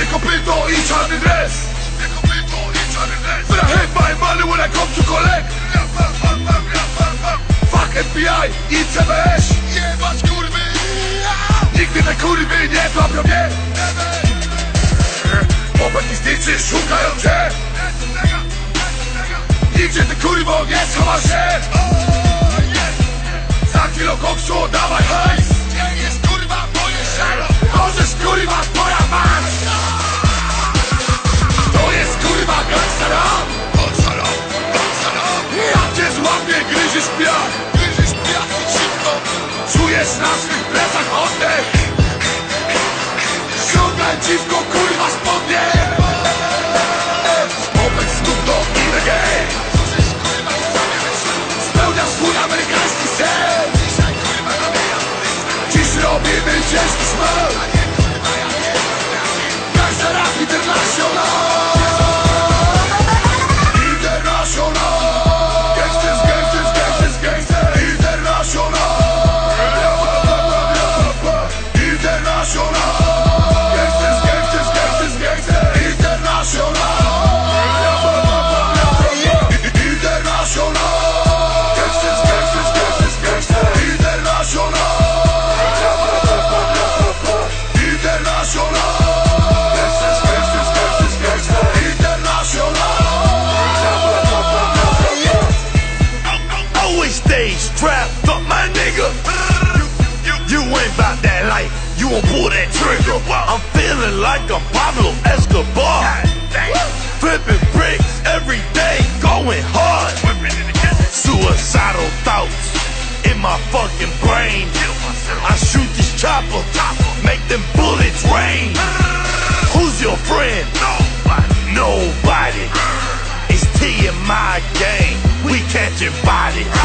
Dwie kopyto i czarny dres. But I hate my money when I come to collect. Fuck FBI i CBS. Jebać kurwy. Nigdy te kurwy nie złapią mnie. Opetnistycy szukają cię. Nigdzie ty kurwo nie schowasz się. Za kilo koksu dawaj hajs. Gdzie jest kurwa moje szaro? Możesz kurwa twoja mać. To jest kurwa gangsta rap. Jak cię złapie gryziesz piach. I szybko czujesz na swych plecach oddech. Ściągaj dziwko kurwa spodnie. Opek Snoop Dogg i reggae. Spełnia swój amerykański sen. Dziś robimy ciężki smell. Gangsta rap international. Strapped up, my nigga. You ain't bout that life. You won't pull that trigger. I'm feeling like I'm Pablo Escobar. Flipping bricks every day, going hard. Suicidal thoughts in my fucking brain. I shoot these choppers, make them bullets rain. Who's your friend? Nobody. It's T in my game. We catching bodies.